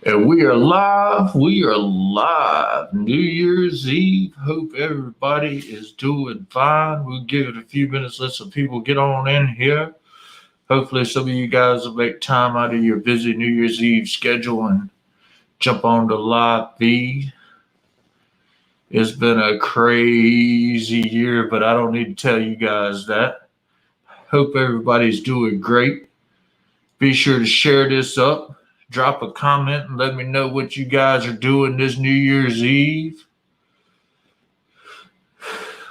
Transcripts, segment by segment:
And we are live. We are live. New Year's Eve. Hope everybody is doing fine. We'll give it a few minutes, let some people get on in here. Hopefully, some of you guys will make time out of your busy New Year's Eve schedule and jump on the live feed. It's been a crazy year, but I don't need to tell you guys that. Hope everybody's doing great. Be sure to share this up. Drop a comment and let me know what you guys are doing this New Year's Eve.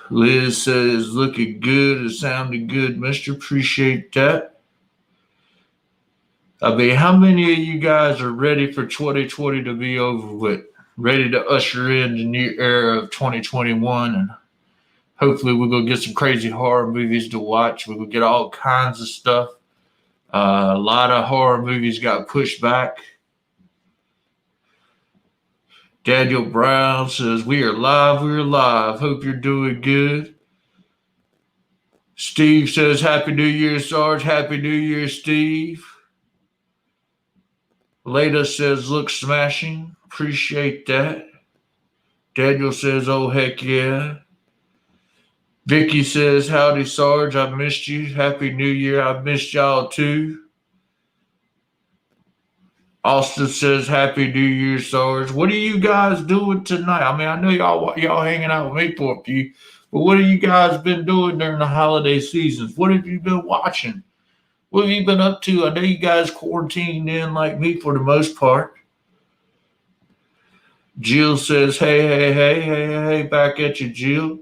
Liz says, looking good and sounding good, mister. Appreciate that. I mean, how many of you guys are ready for 2020 to be over with? Ready to usher in the new era of 2021? And hopefully we're going to get some crazy horror movies to watch. We're going to get all kinds of stuff. A lot of horror movies got pushed back. Daniel Brown says, we are live, we are live. Hope you're doing good. Steve says, Happy New Year, Sarge. Happy New Year, Steve. Leda says, look smashing. Appreciate that. Daniel says, oh, heck yeah. Vicky says, howdy, Sarge. I missed you. Happy New Year. I missed y'all too. Austin says, Happy New Year, Sarge. What are you guys doing tonight? I mean, I know y'all hanging out with me for a few, but what have you guys been doing during the holiday seasons? What have you been watching? What have you been up to? I know you guys quarantined in like me for the most part. Jill says, hey, back at you, Jill.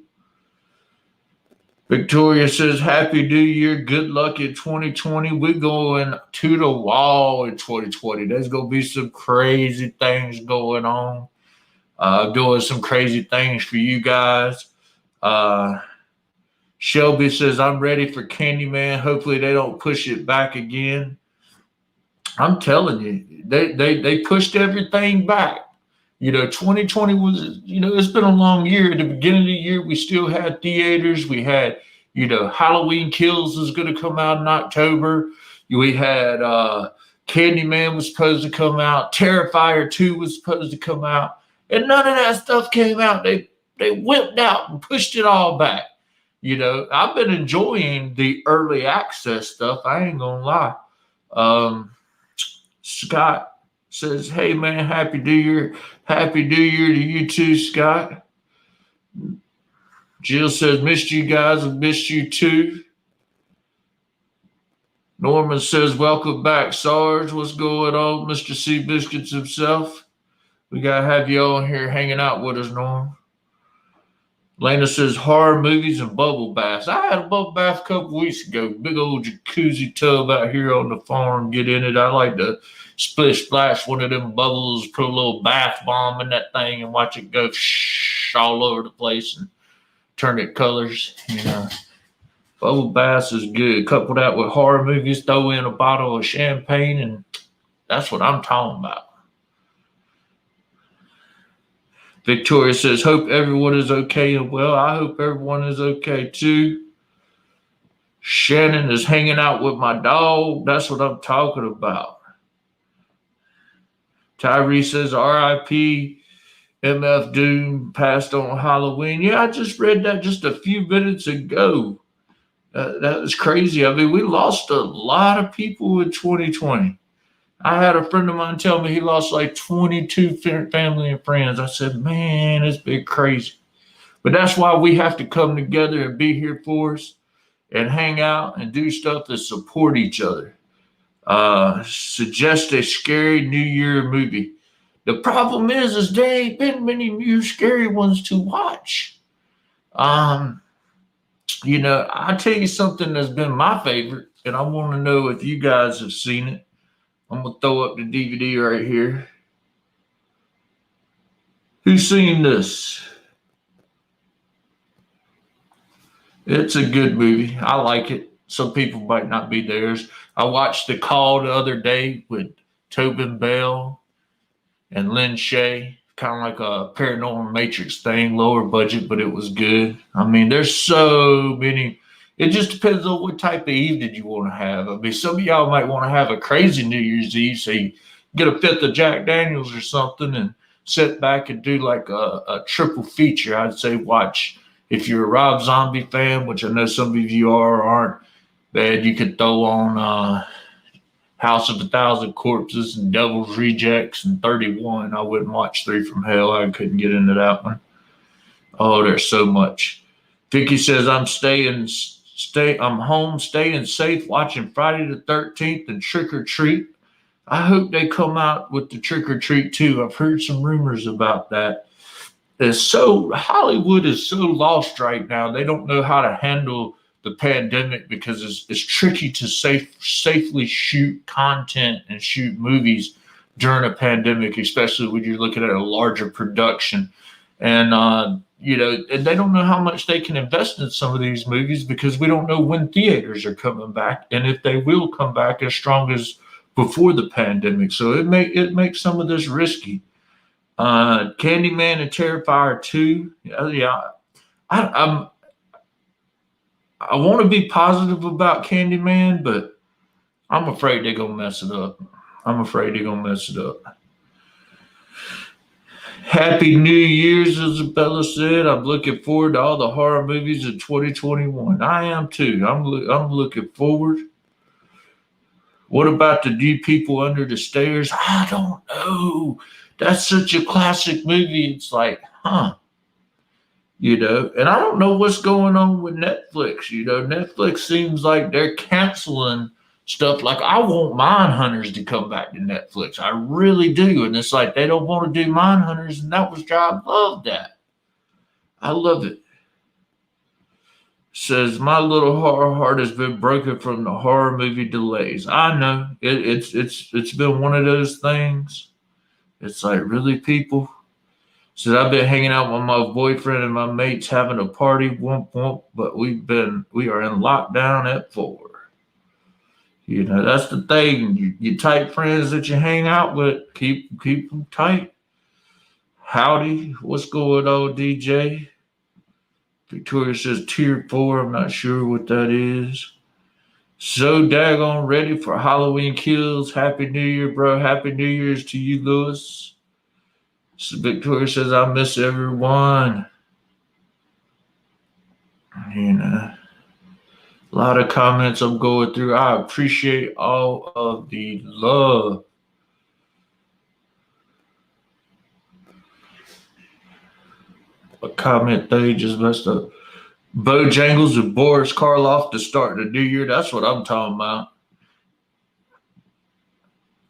Victoria says, Happy New Year. Good luck in 2020. We're going to the wall in 2020. There's going to be some crazy things going on. Doing some crazy things for you guys. Shelby says, I'm ready for Candyman. Hopefully they don't push it back again. I'm telling you, they pushed everything back. 2020 was, it's been a long year. At the beginning of the year, we still had theaters. We had, Halloween Kills was going to come out in October. We had Candyman was supposed to come out. Terrifier 2 was supposed to come out. And none of that stuff came out. They whipped out and pushed it all back. I've been enjoying the early access stuff. I ain't going to lie. Scott says, hey, man, Happy New Year. Happy New Year to you too, Scott. Jill says, missed you guys and missed you too. Norman says, welcome back, Sarge. What's going on, Mr. C. Biscuits himself? We got to have you on here hanging out with us, Norm. Lena says, horror movies and bubble baths. I had a bubble bath a couple weeks ago. Big old jacuzzi tub out here on the farm. Get in it. I like to splish splash one of them bubbles, put a little bath bomb in that thing and watch it go all over the place and turn it colors. Bubble baths is good. Couple that with horror movies, throw in a bottle of champagne, and that's what I'm talking about. Victoria says, hope everyone is okay and well. I hope everyone is okay too. Shannon is hanging out with my dog. That's what I'm talking about. Tyree says, RIP, MF Doom passed on Halloween. Yeah, I just read that just a few minutes ago. That was crazy. I mean, we lost a lot of people in 2020. I had a friend of mine tell me he lost like 22 family and friends. I said, man, it's been crazy. But that's why we have to come together and be here for us and hang out and do stuff to support each other. Suggest a scary New Year movie. The problem is there ain't been many new scary ones to watch. I'll tell you something that's been my favorite, and I want to know if you guys have seen it. I'm going to throw up the DVD right here. Who's seen this? It's a good movie. I like it. Some people might not be theirs. I watched The Call the other day with Tobin Bell and Lynn Shay. Kind of like a Paranormal Matrix thing, lower budget, but it was good. I mean, there's so many. It just depends on what type of evening you want to have. I mean, some of y'all might want to have a crazy New Year's Eve, so get a fifth of Jack Daniels or something and sit back and do like a triple feature. I'd say watch, if you're a Rob Zombie fan, which I know some of you are or aren't, then you could throw on House of a Thousand Corpses and Devil's Rejects and 31. I wouldn't watch Three from Hell. I couldn't get into that one. Oh, there's so much. Vicky says I'm home, staying safe, watching Friday the 13th and Trick or Treat. I hope they come out with the Trick or Treat too. I've heard some rumors about that. Hollywood is so lost right now. They don't know how to handle the pandemic because it's tricky to safely shoot content and shoot movies during a pandemic, especially when you're looking at a larger production. And and they don't know how much they can invest in some of these movies because we don't know when theaters are coming back and if they will come back as strong as before the pandemic. So it makes some of this risky. Candyman and Terrifier 2. Yeah, I want to be positive about Candyman, but I'm afraid they're gonna mess it up. Happy New Year's, Isabella said. I'm looking forward to all the horror movies in 2021. I am too. I'm looking forward. What about the new people under the stairs? I don't know. That's such a classic movie. It's like, and I don't know what's going on with Netflix. Netflix seems like they're canceling stuff. Like, I want Mindhunters to come back to Netflix. I really do. And it's like they don't want to do Mindhunters, and that was I love that. I love it. Says my little horror heart has been broken from the horror movie delays. I know it's been one of those things. It's like, really, people. Says I've been hanging out with my boyfriend and my mates having a party, whoop whoop, but we are in lockdown at 4. That's the thing. Your tight friends that you hang out with, keep them tight. Howdy, what's going on, DJ? Victoria says tier 4. I'm not sure what that is. So daggone ready for Halloween kills. Happy New Year, bro. Happy New Year's to you, Lewis. So Victoria says I miss everyone. A lot of comments I'm going through. I appreciate all of the love. A comment they just messed up. Bojangles and Boris Karloff to start the new year. That's what I'm talking about.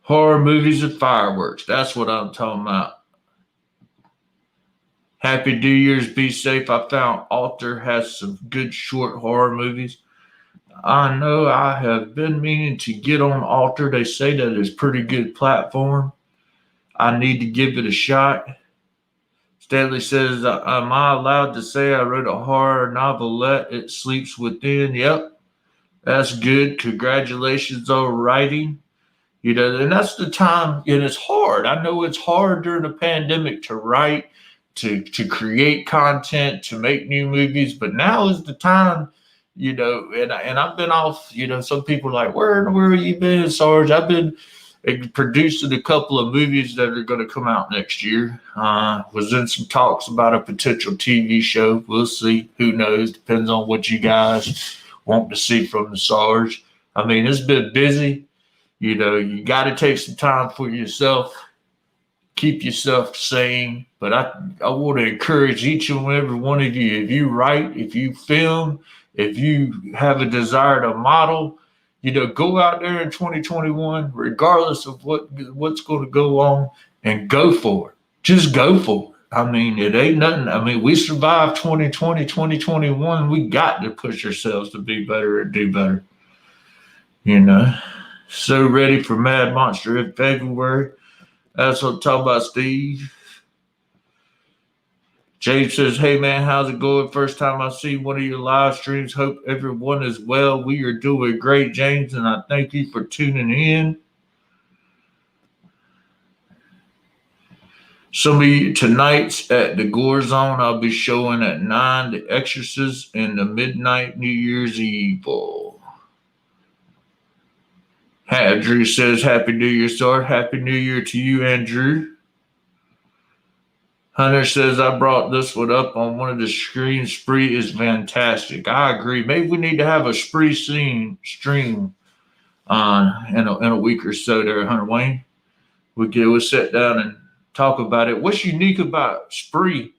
Horror movies and fireworks. That's what I'm talking about. Happy New Year's. Be safe. I found Alter has some good short horror movies. I know I have been meaning to get on Alter. They say that it's a pretty good platform. I need to give it a shot. Stanley says, am I allowed to say I wrote a horror novelette? It Sleeps Within. Yep, that's good. Congratulations on writing. And that's the time, and it's hard. I know it's hard during the pandemic to write, to create content, to make new movies, but now is the time, and I've been off, some people are like, where have you been, Sarge? I've been producing a couple of movies that are going to come out next year. Was in some talks about a potential TV show. We'll see. Who knows? Depends on what you guys want to see from the Sarge. I mean, it's been busy. You got to take some time for yourself. Keep yourself sane. But I want to encourage each and every one of you. If you write, if you film, if you have a desire to model, go out there in 2021, regardless of what's going to go on, and go for it. Just go for it. I mean, it ain't nothing. I mean, we survived 2020, 2021. We got to push ourselves to be better and do better. So ready for Mad Monster in February. That's what I'm talking about, Steve. James says, hey, man, how's it going? First time I see one of your live streams. Hope everyone is well. We are doing great, James, and I thank you for tuning in. Tonight's at the Gore Zone, I'll be showing at 9, The Exorcist and the Midnight New Year's Evil. Drew says, Happy New Year, sir. Happy New Year to you, Andrew. Hunter says, I brought this one up on one of the screens. Spree is fantastic. I agree. Maybe we need to have a Spree stream in a week or so there, Hunter Wayne. We'll sit down and talk about it. What's unique about Spree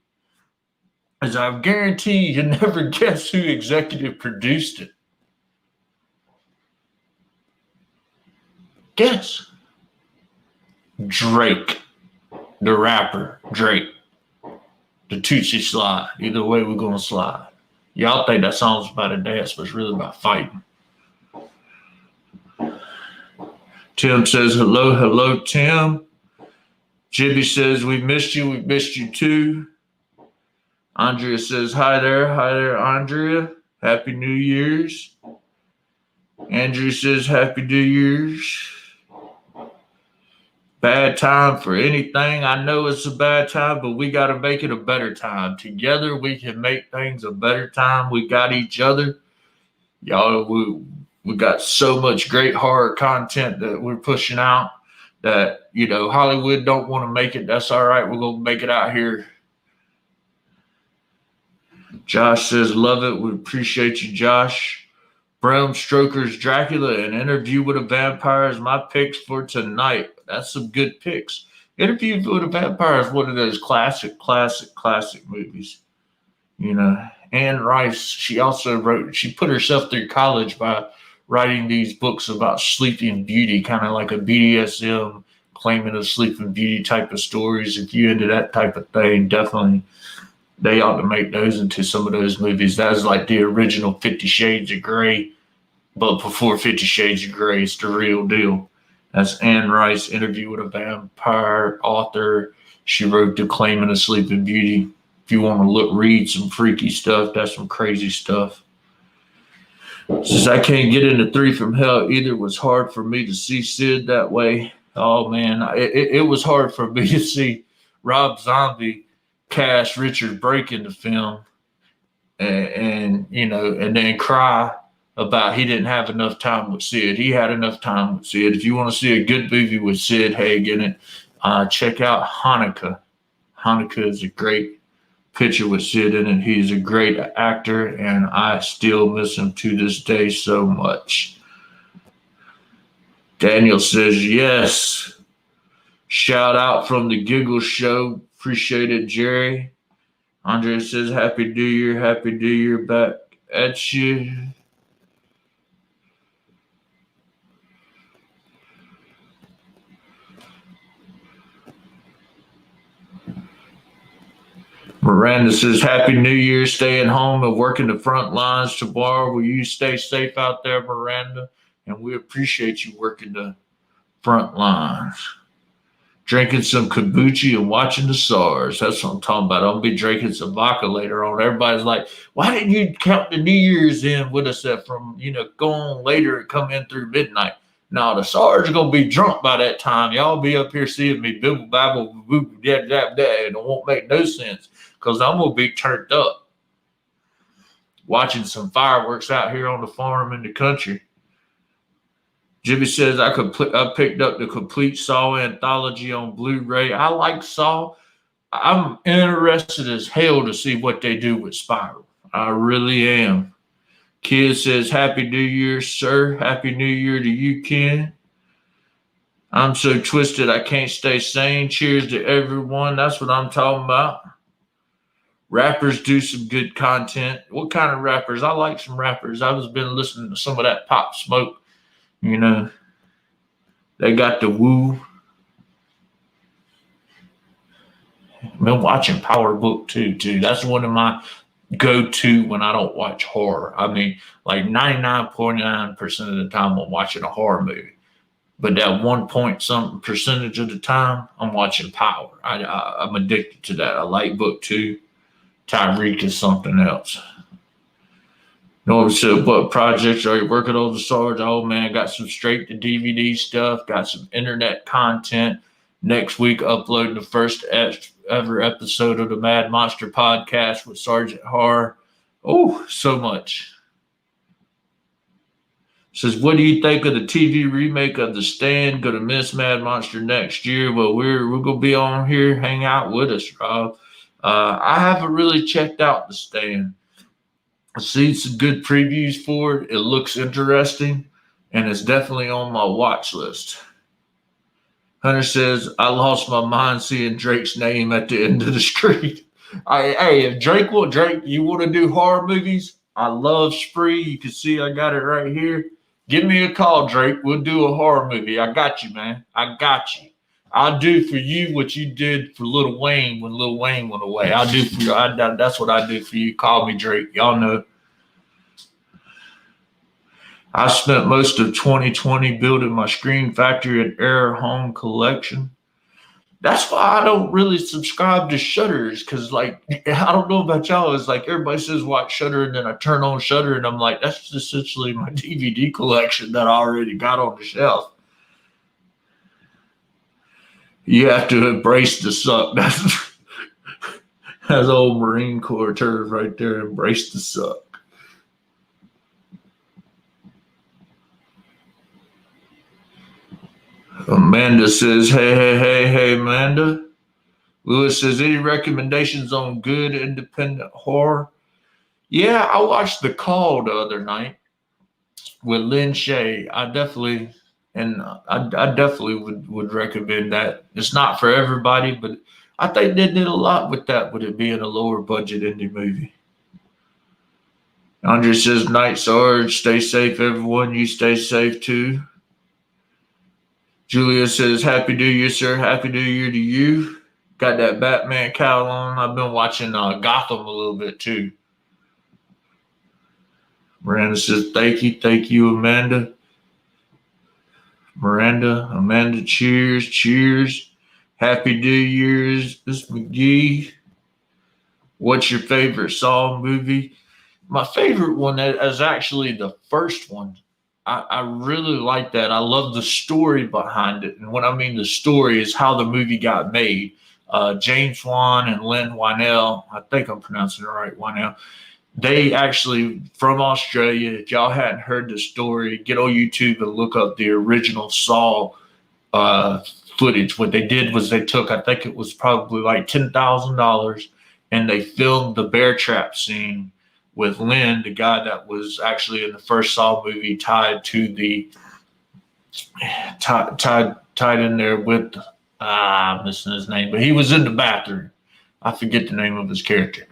is I guarantee you never guess who executive produced it. Guess. Drake. The rapper, Drake. The Tootsie Slide. Either way, we're going to slide. Y'all think that song's about a dance, but it's really about fighting. Tim says, hello, Tim. Jibby says, we missed you too. Andrea says, hi there, Andrea. Happy New Year's. Andrew says, Happy New Year's. Bad time for anything. I know it's a bad time, but we got to make it a better time. Together, we can make things a better time. We got each other. Y'all, we got so much great horror content that we're pushing out that, Hollywood don't want to make it. That's all right. We're going to make it out here. Josh says, love it. We appreciate you, Josh. Bram Stoker's Dracula and Interview with a Vampire is my picks for tonight. That's some good picks. Interview with a Vampire is one of those classic movies. Anne Rice, she put herself through college by writing these books about Sleeping Beauty, kind of like a BDSM claiming of Sleeping Beauty type of stories. If you into that type of thing, definitely they ought to make those into some of those movies. That was like the original 50 Shades of Grey, but before 50 Shades of Grey, it's the real deal. That's Anne Rice, Interview with a Vampire, author. She wrote The Claimant of Sleeping Beauty. If you want to read some freaky stuff, that's some crazy stuff. Says, I can't get into Three from Hell either. It was hard for me to see Sid that way. Oh, man. It was hard for me to see Rob Zombie cast Richard Brake in the film and then cry about he didn't have enough time with Sid. He had enough time with Sid. If you want to see a good movie with Sid Haig in it, check out Hanukkah. Hanukkah is a great picture with Sid in it. He's a great actor, and I still miss him to this day so much. Daniel says, yes. Shout out from the Giggle Show. Appreciate it, Jerry. Andre says, Happy New Year back at you. Miranda says, Happy New Year, staying home and working the front lines tomorrow. Will you stay safe out there, Miranda? And we appreciate you working the front lines. Drinking some kombucha and watching the SARS. That's what I'm talking about. I'll be drinking some vodka later on. Everybody's like, why didn't you count the New Year's in with us from, go on later and come in through midnight? Now, the SARS are going to be drunk by that time. Y'all be up here seeing me bibble, babble, boo, dab, dab, dab, and it won't make no sense because I'm going to be turned up watching some fireworks out here on the farm in the country. Jimmy says, I picked up the complete Saw anthology on Blu-ray. I like Saw. I'm interested as hell to see what they do with Spiral. I really am. Kid says, Happy New Year, sir. Happy New Year to you, Ken. I'm so twisted I can't stay sane. Cheers to everyone. That's what I'm talking about. Rappers do some good content. What kind of rappers? I like some rappers. I've been listening to some of that Pop Smoke. They got the woo. I've been watching Power Book too. That's one of my go-to when I don't watch horror. I mean, like 99.9% of the time I'm watching a horror movie. But that 1 percentage of the time I'm watching Power. I'm addicted to that. I like Book 2. Tyreek is something else. Norman said, what projects are you working on the SARS? Oh, man, got some straight to DVD stuff, got some internet content. Next week, uploading the first ever episode of the Mad Monster podcast with Sergeant Horror. Oh, so much. Says, what do you think of the TV remake of The Stand? Gonna miss Mad Monster next year. Well, we're gonna be on here. Hang out with us, Rob. I haven't really checked out The Stand. I've seen some good previews for it. It looks interesting, and it's definitely on my watch list. Hunter says, I lost my mind seeing Drake's name at the end of the street. Hey, if Drake, you want to do horror movies? I love Spree. You can see I got it right here. Give me a call, Drake. We'll do a horror movie. I got you, man. I got you. I'll do for you what you did for Lil Wayne when Lil Wayne went away. I'll do for you. That's what I do for you. Call me, Drake. Y'all know. I spent most of 2020 building my Screen Factory and Air Home collection. That's why I don't really subscribe to Shutters, because like I don't know about y'all. It's like everybody says watch Shutter, and then I turn on Shutter, and I'm like, that's essentially my DVD collection that I already got on the shelf. You have to embrace the suck. That's old Marine Corps term right there. Embrace the suck. Amanda says, hey, Amanda. Lewis says, any recommendations on good independent horror? Yeah, I watched The Call the other night with Lin Shaye. I definitely would recommend that. It's not for everybody, but I think they did a lot with that, with it being a lower budget indie movie. Andre says, Night Sarge, stay safe, everyone. You stay safe too. Julia says, Happy New Year, sir. Happy New Year to you. Got that Batman cowl on. I've been watching Gotham a little bit too. Miranda says, Thank you, Amanda. Amanda, cheers. Happy New Year's, Miss McGee. What's your favorite Saw movie? My favorite one is actually the first one. I really like that. I love the story behind it. And what I mean the story is how the movie got made. James Wan and Lynn Whannell, I think I'm pronouncing it right, Whannell, they actually, from Australia, if y'all hadn't heard the story, get on YouTube and look up the original Saw footage. What they did was they took, I think it was probably like $10,000, and they filmed the bear trap scene with Lynn, the guy that was actually in the first Saw movie, tied in there with I'm missing his name, but he was in the bathroom. I forget the name of his character.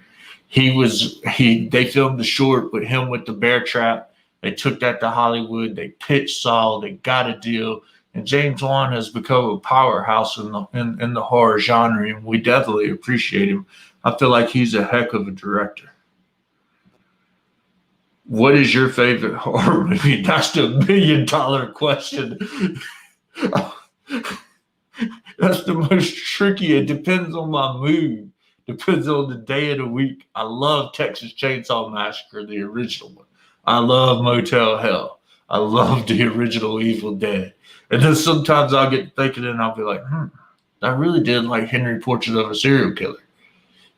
They filmed the short with him with the bear trap. They took that to Hollywood. They pitched Saw. They got a deal. And James Wan has become a powerhouse in the horror genre, and we definitely appreciate him. I feel like he's a heck of a director. What is your favorite horror movie? That's the $1 million question. That's the most tricky. It depends on my mood. Depends on the day of the week. I love Texas Chainsaw Massacre, the original one. I love Motel Hell. I love the original Evil Dead. And then sometimes I'll get thinking and I'll be like, I really did like Henry Portrait of a Serial Killer.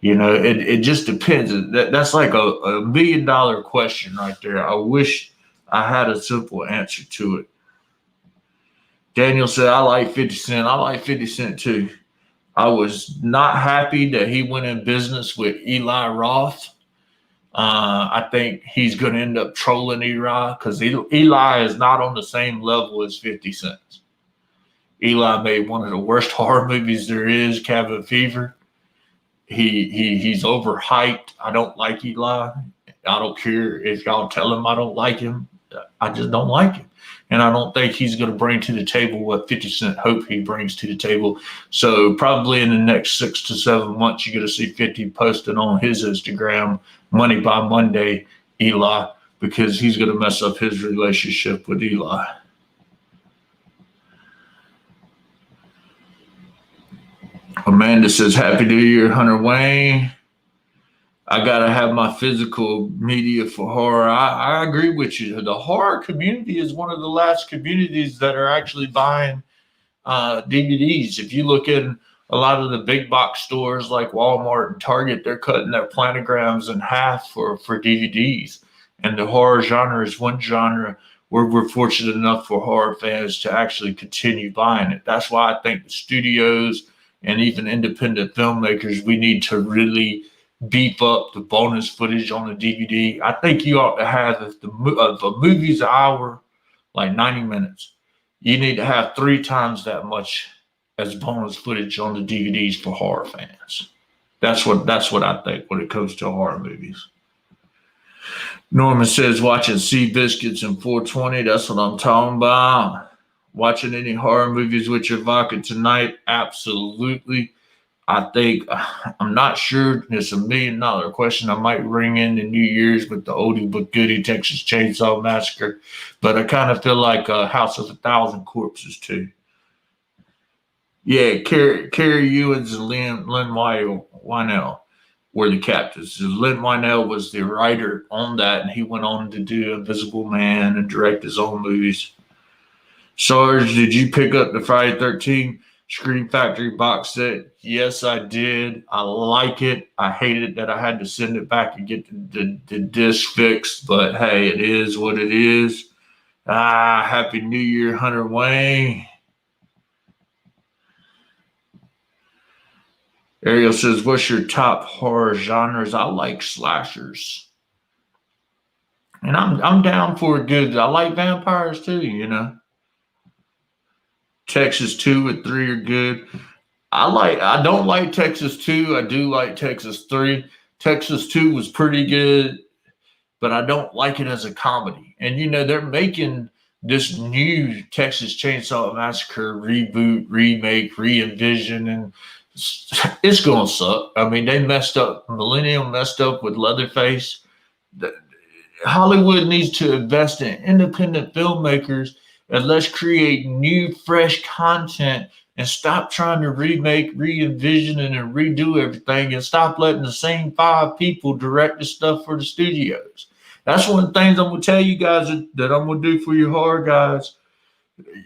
You know, it just depends. That's like a $1 million question right there. I wish I had a simple answer to it. Daniel said, I like 50 Cent. I like 50 Cent too. I was not happy that he went in business with Eli Roth. I think he's going to end up trolling Eli because Eli is not on the same level as 50 Cent. Eli made one of the worst horror movies there is, Cabin Fever. He's overhyped. I don't like Eli. I don't care if y'all tell him I don't like him. I just don't like him. And I don't think he's going to bring to the table what 50 Cent hope he brings to the table. So probably in the next 6 to 7 months, you're going to see 50 posting on his Instagram, Money by Monday, Eli, because he's going to mess up his relationship with Eli. Amanda says, Happy New Year, Hunter Wayne. I got to have my physical media for horror. I agree with you. The horror community is one of the last communities that are actually buying DVDs. If you look in a lot of the big box stores like Walmart and Target, they're cutting their planograms in half for DVDs. And the horror genre is one genre we're fortunate enough for horror fans to actually continue buying it. That's why I think the studios and even independent filmmakers, we need to really beef up the bonus footage on the DVD. I think you ought to have, if a movie's an hour, like 90 minutes, you need to have 3 times that much as bonus footage on the DVDs for horror fans. That's what I think when it comes to horror movies. Norman says watching Seabiscuits and 420. That's what I'm talking about. Watching any horror movies with your vodka tonight? Absolutely. I think, I'm not sure. It's $1 million question. I might ring in the New Year's with the oldie but goodie Texas Chainsaw Massacre, but I kind of feel like House of a Thousand Corpses too. Yeah, Carrie Ewins and Lynn Wynell were the captains. Lynn Wynell was the writer on that, and he went on to do Invisible Man and direct his own movies. Sarge, did you pick up the Friday 13 Scream Factory box set? Yes, I did. I like it. I hated that I had to send it back and get the disc fixed, but hey, it is what it is. Happy New Year, Hunter Wayne. Ariel says, what's your top horror genres? I like slashers. And I'm down for a good, I like vampires too, you know. Texas 2 and 3 are good. I don't like Texas 2. I do like Texas 3. Texas 2 was pretty good, but I don't like it as a comedy. And you know, they're making this new Texas Chainsaw Massacre reboot, remake, re-envision, and it's gonna suck. I mean, they messed up. Millennium messed up with Leatherface. Hollywood needs to invest in independent filmmakers and let's create new, fresh content and stop trying to remake, re-envision, and redo everything, and stop letting the same 5 people direct the stuff for the studios. That's one of the things I'm gonna tell you guys that I'm gonna do for you horror guys.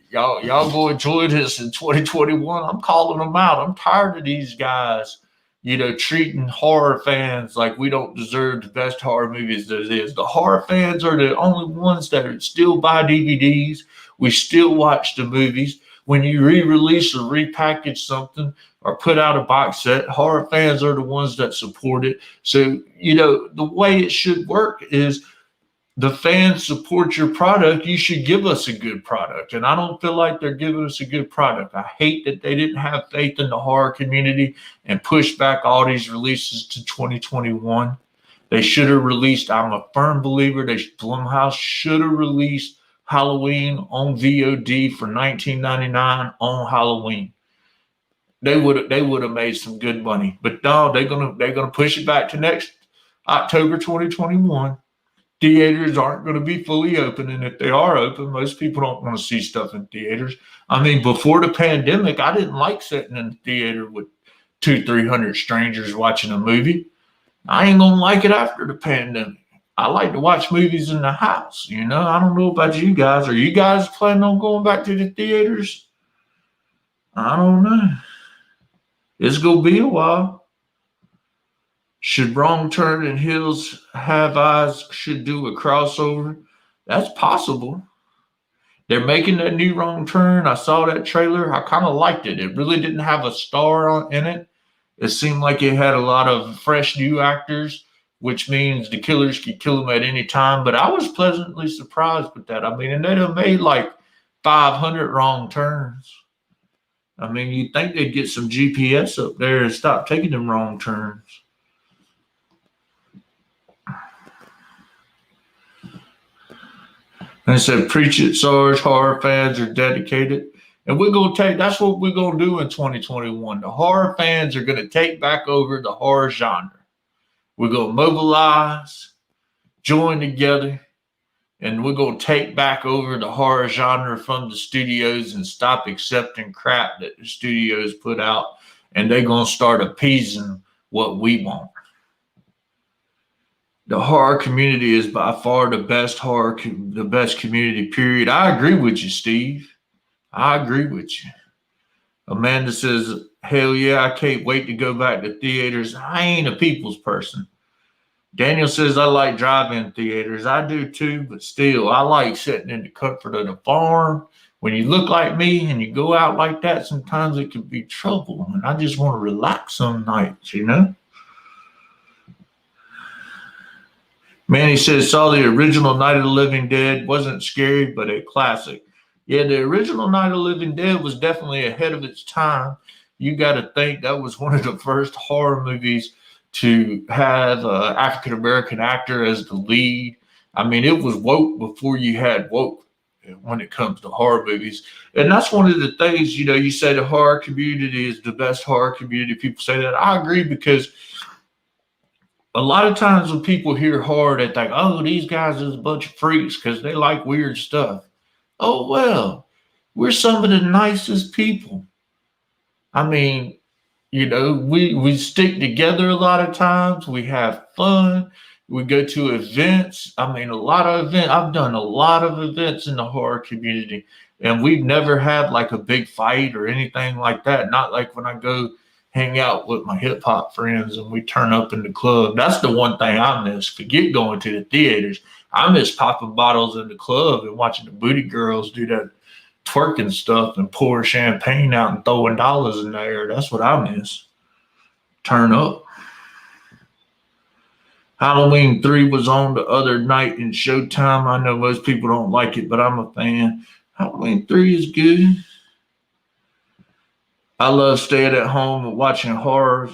Y'all gonna enjoy this in 2021. I'm calling them out. I'm tired of these guys, you know, treating horror fans like we don't deserve the best horror movies there is. The horror fans are the only ones that still buy DVDs. We still watch the movies. When you re-release or repackage something or put out a box set, horror fans are the ones that support it. So, you know, the way it should work is the fans support your product. You should give us a good product. And I don't feel like they're giving us a good product. I hate that they didn't have faith in the horror community and push back all these releases to 2021. They should have released, I'm a firm believer, Blumhouse should have released Halloween on VOD for $19.99 on Halloween. They would have made some good money. But no, they're gonna push it back to next October 2021. Theaters aren't going to be fully open, and if they are open, most people don't want to see stuff in theaters. I mean, before the pandemic, I didn't like sitting in the theater with 200-300 strangers watching a movie. I ain't gonna like it after the pandemic. I like to watch movies in the house. You know, I don't know about you guys. Are you guys planning on going back to the theaters? I don't know. It's gonna be a while. Should Wrong Turn and Hills Have Eyes should do a crossover? That's possible. They're making that new Wrong Turn. I saw that trailer. I kind of liked it. It really didn't have a star in it. It seemed like it had a lot of fresh new actors, which means the killers could kill them at any time. But I was pleasantly surprised with that. I mean, and they'd have made like 500 wrong turns. I mean, you'd think they'd get some GPS up there and stop taking them wrong turns. And it said, preach it, Sarge. Horror fans are dedicated. And that's what we're going to do in 2021. The horror fans are going to take back over the horror genre. We're going to mobilize, join together, and we're going to take back over the horror genre from the studios and stop accepting crap that the studios put out. And they're going to start appeasing what we want. The horror community is by far the best community, period. I agree with you, Steve. I agree with you. Amanda says, hell yeah, I can't wait to go back to theaters. I ain't a people's person. Daniel says, I like drive-in theaters. I do too, but still, I like sitting in the comfort of the farm. When you look like me and you go out like that, sometimes it can be trouble. And I just want to relax some nights, you know? Manny says, saw the original Night of the Living Dead. Wasn't scary, but a classic. Yeah, the original Night of the Living Dead was definitely ahead of its time. You got to think that was one of the first horror movies to have an African American actor as the lead. I mean, it was woke before you had woke when it comes to horror movies. And that's one of the things, you know, you say the horror community is the best horror community. People say that. I agree, because a lot of times when people hear horror, they think, oh, these guys is a bunch of freaks because they like weird stuff. Oh, well, we're some of the nicest people. I mean, you know, we stick together a lot of times. We have fun. We go to events. I mean, a lot of events. I've done a lot of events in the horror community, and we've never had like a big fight or anything like that. Not like when I go hang out with my hip hop friends and we turn up in the club. That's the one thing I miss. Forget going to the theaters. I miss popping bottles in the club and watching the booty girls do that twerking stuff and pour champagne out and throwing dollars in the air. That's what I miss. Turn up. Halloween 3 was on the other night in Showtime. I know most people don't like it, but I'm a fan. Halloween 3 is good. I love staying at home and watching horror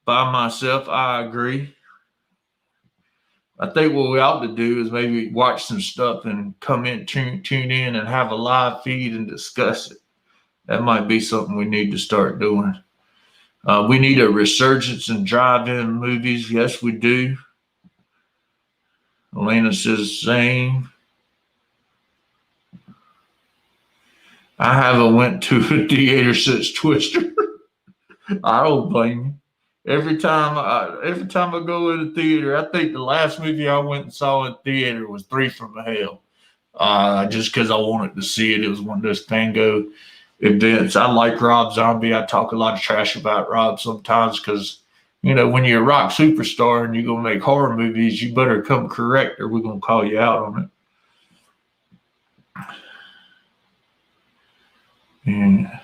by myself. I agree. I think what we ought to do is maybe watch some stuff and come in, tune in and have a live feed and discuss it. That might be something we need to start doing. We need a resurgence in drive-in movies. Yes, we do. Elena says same. I haven't went to a theater since Twister. I don't blame you. Every time I go in the theater, I think the last movie I went and saw in theater was Three from Hell. Just because I wanted to see it. It was one of those Fango events. I like Rob Zombie. I talk a lot of trash about Rob sometimes because, you know, when you're a rock superstar and you're going to make horror movies, you better come correct or we're going to call you out on it. Yeah.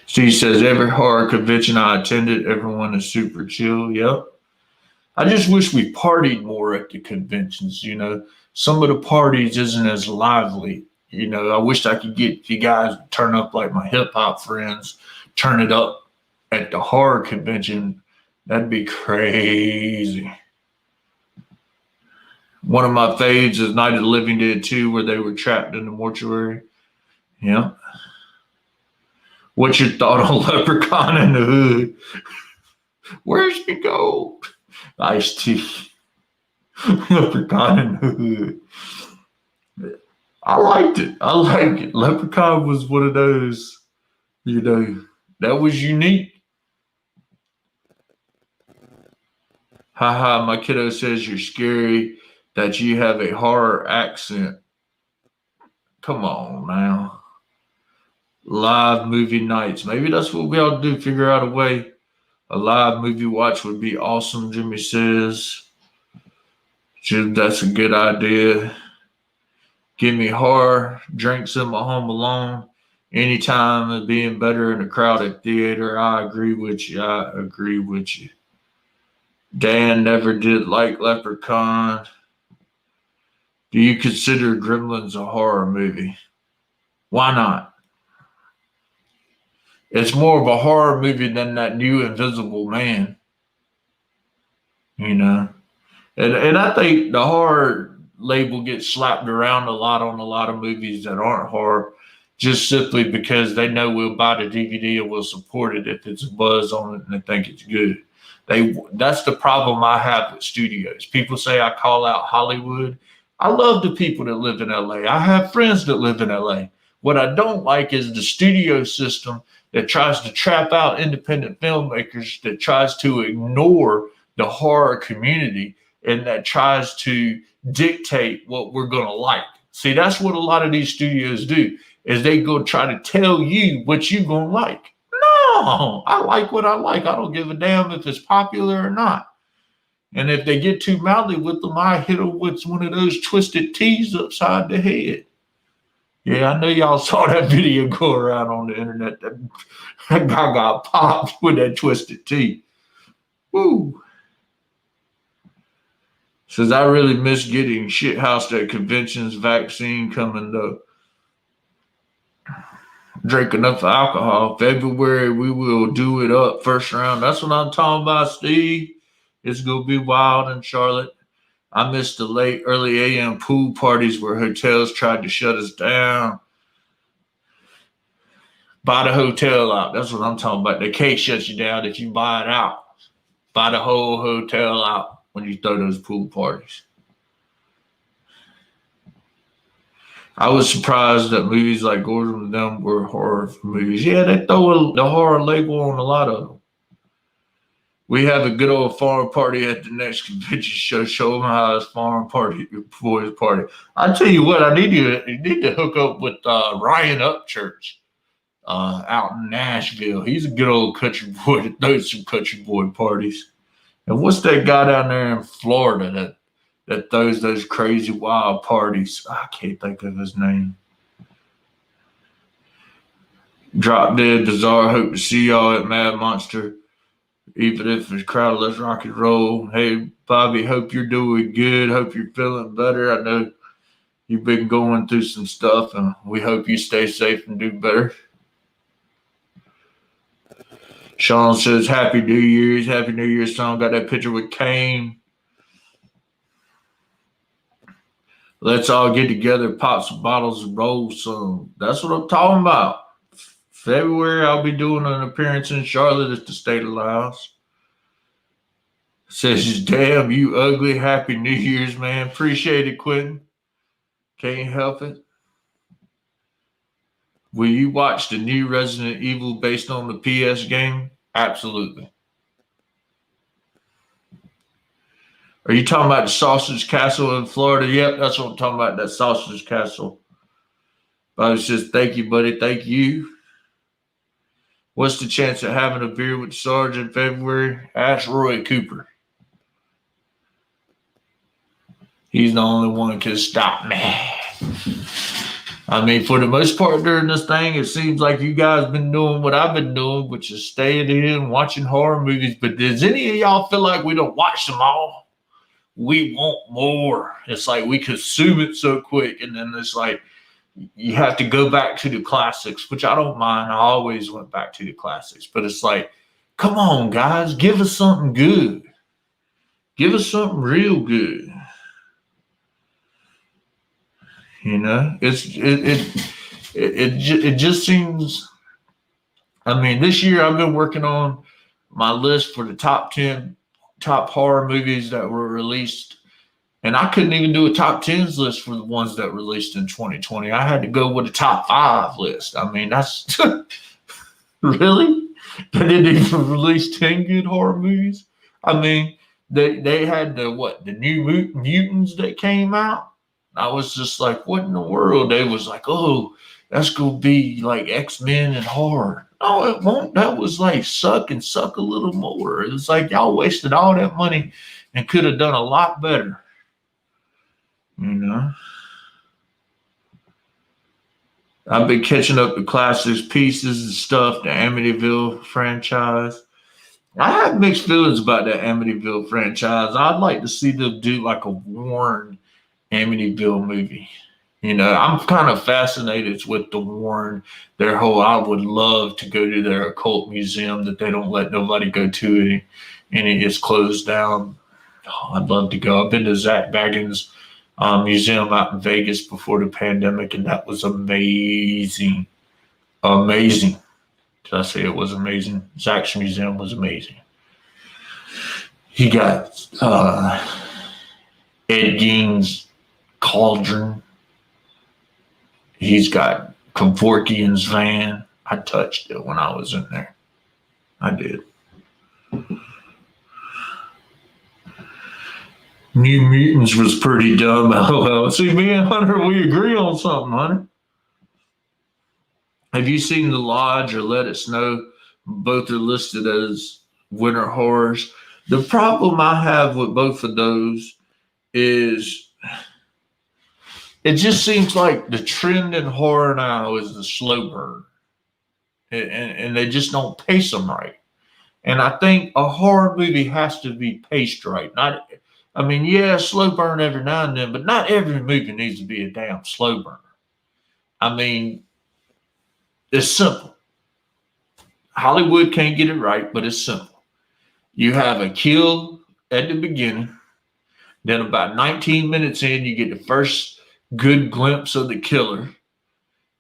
Steve says, every horror convention I attended, everyone is super chill. Yep. I just wish we partied more at the conventions, you know. Some of the parties isn't as lively. You know, I wish I could get you guys to turn up like my hip hop friends, turn it up at the horror convention. That'd be crazy. One of my faves is Night of the Living Dead 2, where they were trapped in the mortuary. Yeah. What's your thought on Leprechaun in the Hood? Where's he go? Ice-T. Leprechaun in the Hood. I liked it. I like it. Leprechaun was one of those, you know, that was unique. Haha, my kiddo says you're scary, that you have a horror accent. Come on now. Live movie nights. Maybe that's what we ought to do. Figure out a way. A live movie watch would be awesome, Jimmy says. Jim, that's a good idea. Give me horror, drinks in my home alone. Anytime of being better in a crowded theater. I agree with you. Dan never did like Leprechaun. Do you consider Gremlins a horror movie? Why not? It's more of a horror movie than that new Invisible Man. You know? And I think the horror label gets slapped around a lot on a lot of movies that aren't horror, just simply because they know we'll buy the DVD and we'll support it if it's a buzz on it and they think it's good. That's the problem I have with studios. People say I call out Hollywood. I love the people that live in LA. I have friends that live in LA. What I don't like is the studio system that tries to trap out independent filmmakers, that tries to ignore the horror community, and that tries to dictate what we're going to like. See, that's what a lot of these studios do, is they go try to tell you what you're going to like. No, I like what I like. I don't give a damn if it's popular or not. And if they get too mouthy with them, I hit them with one of those twisted tees upside the head. Yeah, I know y'all saw that video go around on the internet. That guy got popped with that twisted tee. Woo. Says, I really miss getting shithoused at conventions, vaccine coming though. Drink enough alcohol. February, we will do it up first round. That's what I'm talking about, Steve. It's going to be wild in Charlotte. I missed the late, early a.m. pool parties where hotels tried to shut us down. Buy the hotel out. That's what I'm talking about. They can't shut you down if you buy it out. Buy the whole hotel out when you throw those pool parties. I was surprised that movies like Gordon and them were horror movies. Yeah, they throw the horror label on a lot of them. We have a good old farm party at the next convention show. Show them how it's farm party, boys party. I tell you what, you need to hook up with Ryan Upchurch out in Nashville. He's a good old country boy that throws some country boy parties. And what's that guy down there in Florida that throws those crazy wild parties? I can't think of his name. Drop Dead Bizarre. Hope to see y'all at Mad Monster. Even if it's crowded, let's rock and roll. Hey, Bobby, hope you're doing good. Hope you're feeling better. I know you've been going through some stuff, and we hope you stay safe and do better. Sean says, Happy New Year's. Happy New Year's, Sean. Got that picture with Kane. Let's all get together, pop some bottles, and roll some. That's what I'm talking about. February, I'll be doing an appearance in Charlotte if the state allows. Says, damn, you ugly. Happy New Year's, man. Appreciate it, Quentin. Can't help it. Will you watch the new Resident Evil based on the PS game? Absolutely. Are you talking about the Sausage Castle in Florida? Yep, that's what I'm talking about, that Sausage Castle. But I was just, thank you, buddy. Thank you. What's the chance of having a beer with Sarge in February? Ask Roy Cooper. He's the only one who can stop me. I mean, for the most part during this thing, it seems like you guys been doing what I've been doing, which is staying in, watching horror movies. But does any of y'all feel like we don't watch them all? We want more. It's like we consume it so quick, and then it's like you have to go back to the classics, which I don't mind. I always went back to the classics. But it's like, come on, guys, give us something good. Give us something real good. You know, it just seems. I mean, this year I've been working on my list for the top 10 top horror movies that were released, and I couldn't even do a top 10s list for the ones that released in 2020. I had to go with a top 5 list. I mean, that's really, they didn't even release 10 good horror movies. I mean, they had the new Mutants that came out. I was just like, what in the world? They was like, oh, that's going to be like X-Men and horror. No, it won't. That was like suck a little more. It was like y'all wasted all that money and could have done a lot better. You know? I've been catching up the classics, pieces and stuff, the Amityville franchise. I have mixed feelings about that Amityville franchise. I'd like to see them do like a Warren Amityville movie. You know, I'm kind of fascinated with the Warren, their whole, I would love to go to their occult museum that they don't let nobody go to, and it gets closed down. Oh, I'd love to go. I've been to Zach Baggins' museum out in Vegas before the pandemic, and that was amazing. Amazing. Did I say it was amazing? Zach's museum was amazing. He got Ed Gein's Cauldron. He's got Kevorkian's van. I touched it when I was in there. I did. New Mutants was pretty dumb. LOL. See, me and Hunter, we agree on something, Hunter. Have you seen The Lodge or Let It Snow? Both are listed as winter horrors. The problem I have with both of those is it just seems like the trend in horror now is the slow burn, and they just don't pace them right. And I think a horror movie has to be paced right. Not, I mean, yeah, slow burn every now and then, but not every movie needs to be a damn slow burn. I mean, it's simple. Hollywood can't get it right, but it's simple. You have a kill at the beginning, then about 19 minutes in, you get the first good glimpse of the killer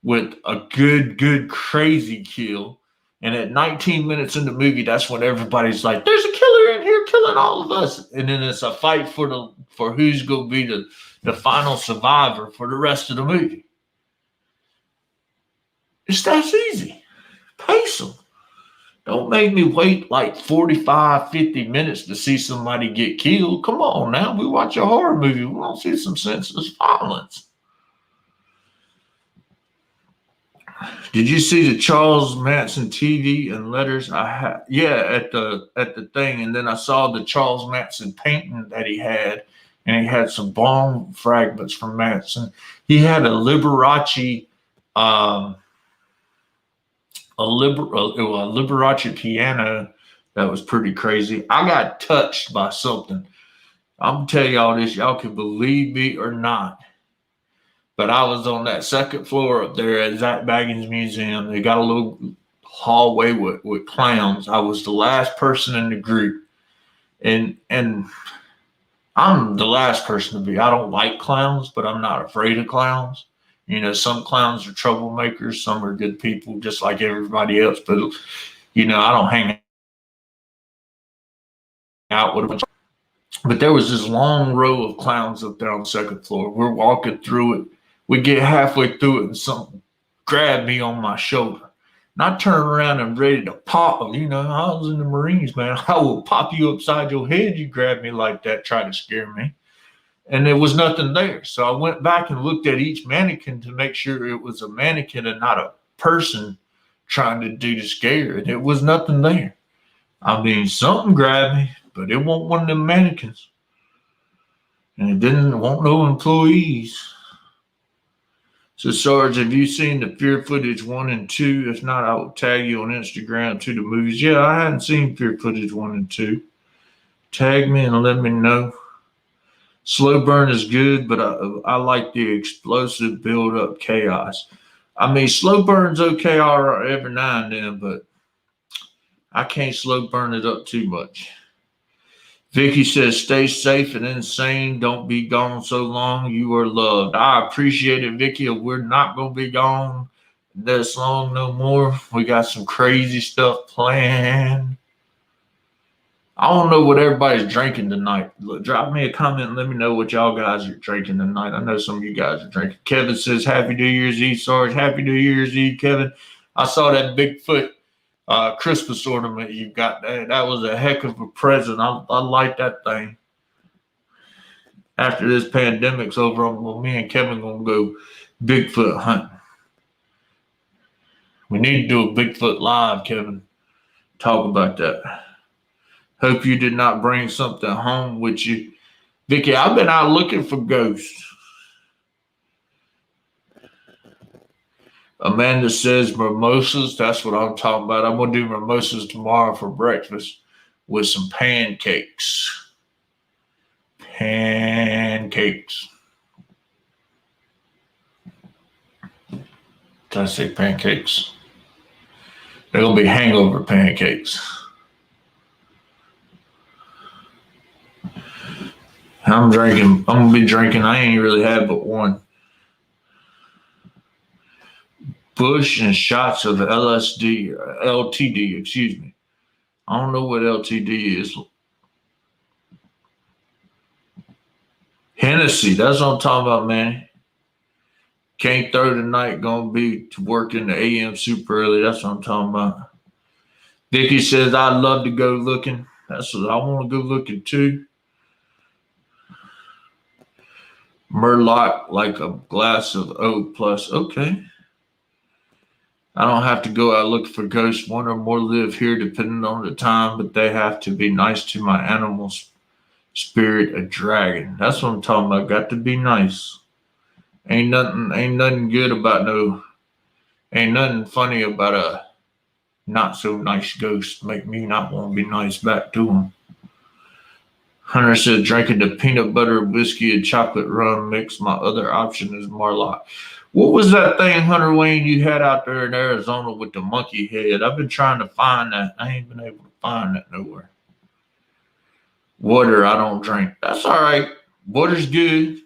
with a good, crazy kill. And at 19 minutes in the movie, that's when everybody's like, "There's a killer in here killing all of us." And then it's a fight for who's going to be the final survivor for the rest of the movie. It's that easy. Pace them. Don't make me wait like 45, 50 minutes to see somebody get killed. Come on now. We watch a horror movie. We want to see some senseless violence. Did you see the Charles Manson TV and letters? At the thing, and then I saw the Charles Manson painting that he had, and he had some bone fragments from Manson. He had a Liberace, um, a Liberace piano that was pretty crazy. I got touched by something. I'm gonna tell y'all this. Y'all can believe me or not. But I was on that second floor up there at Zach Baggins Museum. They got a little hallway with clowns. I was the last person in the group. And I'm the last person to be. I don't like clowns, but I'm not afraid of clowns. You know, some clowns are troublemakers, some are good people, just like everybody else. But I don't hang out with them. But there was this long row of clowns up there on the second floor. We're walking through it. We get halfway through it, and something grabbed me on my shoulder. And I turned around and ready to pop. You know, I was in the Marines, man. I will pop you upside your head. You grab me like that, try to scare me. And there was nothing there. So I went back and looked at each mannequin to make sure it was a mannequin and not a person trying to do the scare. And it was nothing there. I mean, something grabbed me, but it wasn't one of them mannequins. And it didn't want no employees. So, Sarge, have you seen the Fear Footage 1 and 2? If not, I will tag you on Instagram to the movies. Yeah, I hadn't seen Fear Footage 1 and 2. Tag me and let me know. Slow burn is good, but I like the explosive build-up chaos. I mean, slow burn's okay all right every now and then, but I can't slow burn it up too much. Vicky says, "Stay safe and insane. Don't be gone so long. You are loved." I appreciate it, Vicky. We're not going to be gone this long no more. We got some crazy stuff planned. I don't know what everybody's drinking tonight. Look, drop me a comment and let me know what y'all guys are drinking tonight. I know some of you guys are drinking. Kevin says, "Happy New Year's Eve, Sarge." Happy New Year's Eve, Kevin. I saw that Bigfoot Christmas ornament you got there. That was a heck of a present. I like that thing. After this pandemic's over, me and Kevin gonna go Bigfoot hunting. We need to do a Bigfoot live, Kevin. Talk about that. Hope you did not bring something home with you. Vicky, I've been out looking for ghosts. Amanda says mimosas. That's what I'm talking about. I'm going to do mimosas tomorrow for breakfast with some pancakes. Pancakes. Did I say pancakes? They're going to be hangover pancakes. I'm going to be drinking. I ain't really had but one. Bush and shots of LTD, excuse me. I don't know what LTD is. Hennessy, that's what I'm talking about, man. Can't throw tonight, gonna be to work in the AM super early. That's what I'm talking about. Vicky says, "I'd love to go looking." That's what I want to go looking too. Murloc, like a glass of O plus. Okay. I don't have to go out looking for ghosts. One or more live here depending on the time, but they have to be nice to my animals. Spirit a dragon. That's what I'm talking about. Got to be nice. Ain't nothing good about ain't nothing funny about a not so nice ghost. Make me not want to be nice back to him. Hunter said drinking the peanut butter whiskey and chocolate rum mix. My other option is Marlock. What was that thing, Hunter Wayne, you had out there in Arizona with the monkey head? I've been trying to find that. I ain't been able to find that nowhere. Water I don't drink. That's all right. Water's good.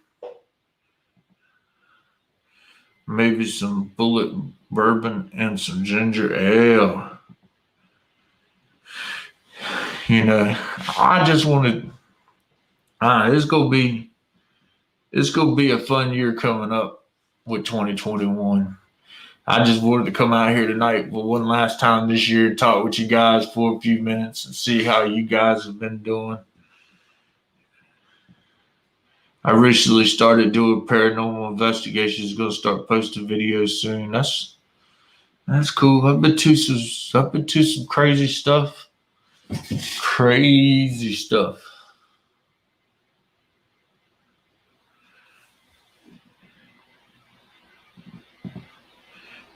Maybe some bullet bourbon and some ginger ale. You know, I just wanted. It's gonna be a fun year coming up with 2021. I just wanted to come out here tonight for one last time this year, talk with you guys for a few minutes and see how you guys have been doing. I recently started doing paranormal investigations. Going to start posting videos soon. That's cool. I've been to some crazy stuff. Crazy stuff.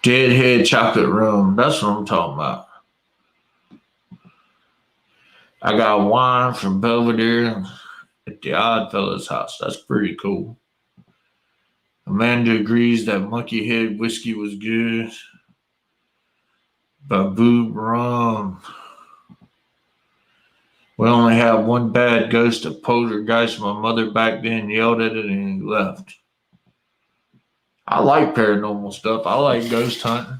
Deadhead chocolate rum. That's what I'm talking about. I got wine from Belvedere at the Oddfellows house. That's pretty cool. Amanda agrees that Monkey Head whiskey was good. Baboob rum. We only have one bad ghost of poltergeist. My mother back then yelled at it and he left. I like paranormal stuff. I like ghost hunting.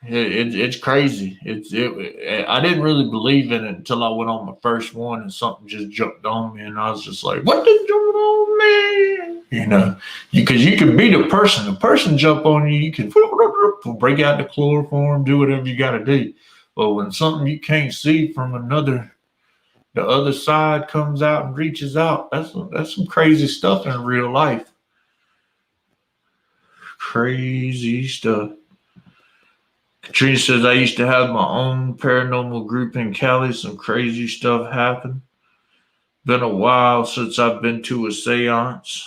It's crazy. I didn't really believe in it until I went on my first one and something just jumped on me and I was just like, what did jump on me? You know, because you can be the person. The person jump on you, you can break out the chloroform, do whatever you got to do. But when something you can't see from the other side comes out and reaches out, that's some crazy stuff in real life. Crazy stuff. Katrina says, I used to have my own paranormal group in Cali. Some crazy stuff happened. Been a while since I've been to a seance.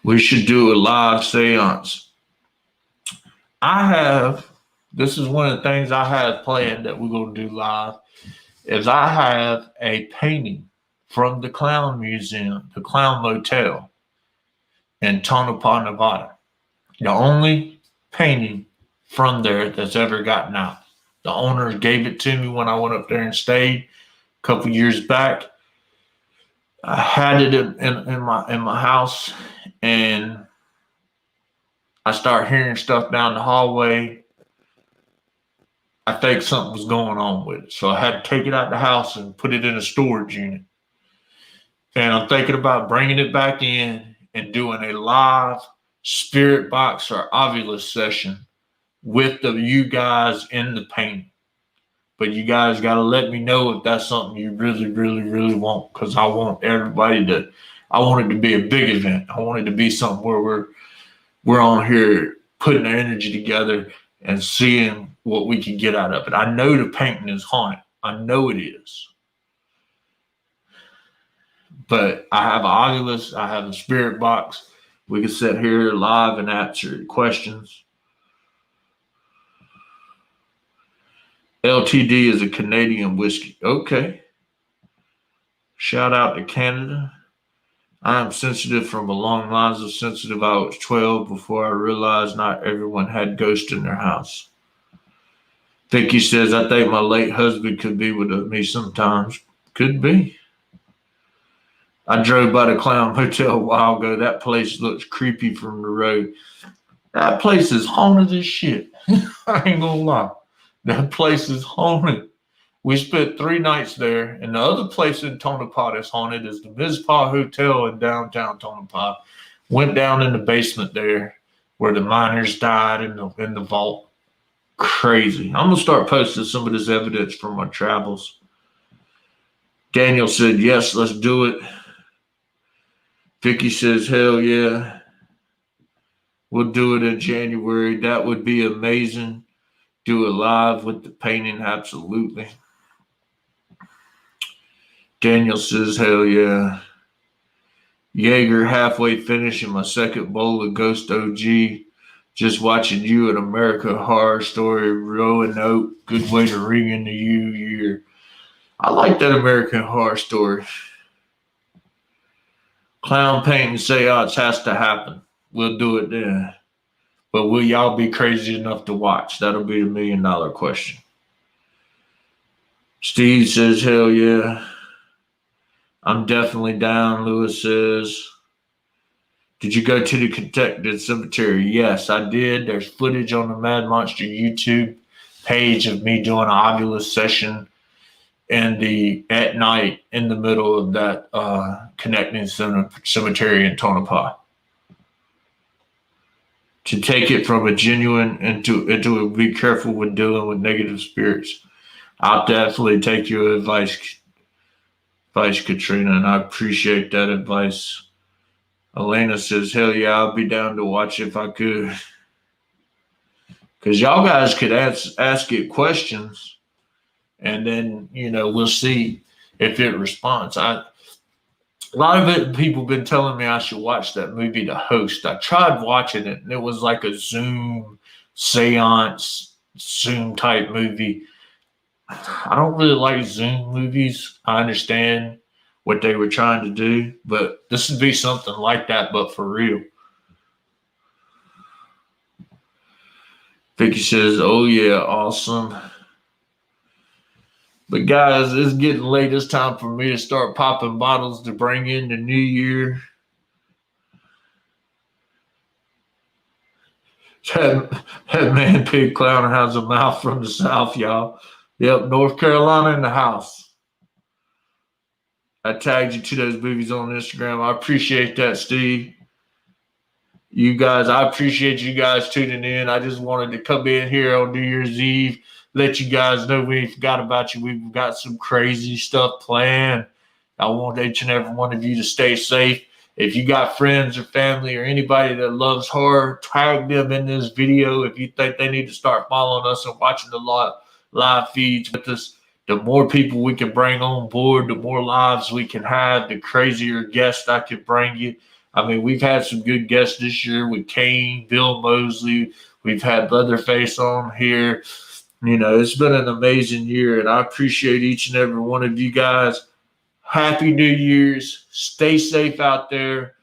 We should do a live seance. This is one of the things I have planned that we're going to do live, is I have a painting from the Clown Museum, the Clown Motel in Tonopah, Nevada. The only painting from there that's ever gotten out. The owner gave it to me when I went up there and stayed a couple years back. I had it in my house, and I started hearing stuff down the hallway. I think something was going on with it, so I had to take it out the house and put it in a storage unit. And I'm thinking about bringing it back in and doing a live spirit box or Ovilus session with you guys in the painting. But you guys got to let me know if that's something you really, really, really want, because I want I want it to be a big event. I want it to be something where we're on here putting our energy together and seeing what we can get out of it. I know the painting is haunted. I know it is. But I have an Ovilus, I have a spirit box. We can sit here live and answer questions. LTD is a Canadian whiskey. Okay. Shout out to Canada. I am sensitive from along lines of sensitive. I was 12 before I realized not everyone had ghosts in their house. Vicky says, I think my late husband could be with me sometimes. Could be. I drove by the Clown Hotel a while ago. That place looks creepy from the road. That place is haunted as shit. I ain't gonna lie. That place is haunted. We spent 3 nights there, and the other place in Tonopah that's haunted is the Mizpah Hotel in downtown Tonopah. Went down in the basement there where the miners died in the vault. Crazy. I'm gonna start posting some of this evidence from my travels. Daniel said, yes, let's do it. Vicky says, hell yeah. We'll do it in January. That would be amazing. Do it live with the painting. Absolutely. Daniel says, hell yeah. Jaeger halfway finishing my second bowl of Ghost OG. Just watching you at American Horror Story. Roanoke. Good way to ring in the new year. I like that American Horror Story. Clown painting seance has to happen. We'll do it then. But will y'all be crazy enough to watch? That'll be the $1 million question. Steve says, hell yeah. I'm definitely down, Lewis says. Did you go to the Kentucky Cemetery? Yes, I did. There's footage on the Mad Monster YouTube page of me doing an Ovilus session at night in the middle of that connecting cemetery in Tonopah. To take it from a genuine into be careful with dealing with negative spirits. I'll definitely take your advice, Katrina, and I appreciate that advice. Elena says, hell yeah, I'll be down to watch if I could. Because y'all guys could ask it questions, and then, we'll see if it responds. A lot of people have been telling me I should watch that movie, The Host. I tried watching it, and it was like a Zoom seance, Zoom type movie. I don't really like Zoom movies. I understand what they were trying to do, but this would be something like that, but for real. Vicky says, oh yeah, awesome. But guys, it's getting late. It's time for me to start popping bottles to bring in the new year. That man Pig Clown has a mouth from the South, y'all. Yep, North Carolina in the house. I tagged you to those movies on Instagram. I appreciate that, Steve. You guys, I appreciate you guys tuning in. I just wanted to come in here on New Year's Eve, let you guys know we ain't forgot about you. We've got some crazy stuff planned. I want each and every one of you to stay safe. If you got friends or family or anybody that loves horror, tag them in this video. If you think they need to start following us and watching the live feeds with us, the more people we can bring on board, the more lives we can have, the crazier guests I can bring you. I mean, we've had some good guests this year with Kane, Bill Mosley. We've had Leatherface on here. It's been an amazing year, and I appreciate each and every one of you guys. Happy New Year's. Stay safe out there.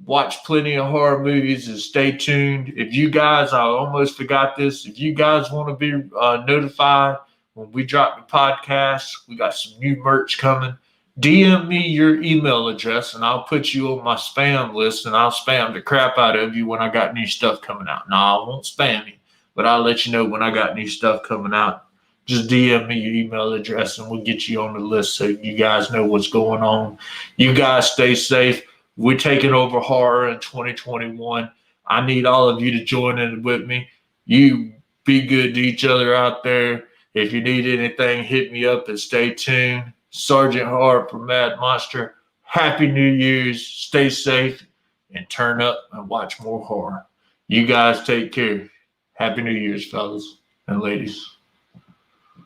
Watch plenty of horror movies and stay tuned. If you guys, I almost forgot this, if you guys want to be notified when we drop the podcast, we got some new merch coming. DM me your email address, and I'll put you on my spam list, and I'll spam the crap out of you when I got new stuff coming out. No, I won't spam you, but I'll let you know when I got new stuff coming out. Just DM me your email address, and we'll get you on the list so you guys know what's going on. You guys stay safe. We're taking over horror in 2021. I need all of you to join in with me. You be good to each other out there. If you need anything, hit me up and stay tuned. Sergeant Horror from Mad Monster. Happy New Year's. Stay safe and turn up and watch more horror. You guys take care. Happy New Year's, fellas and ladies.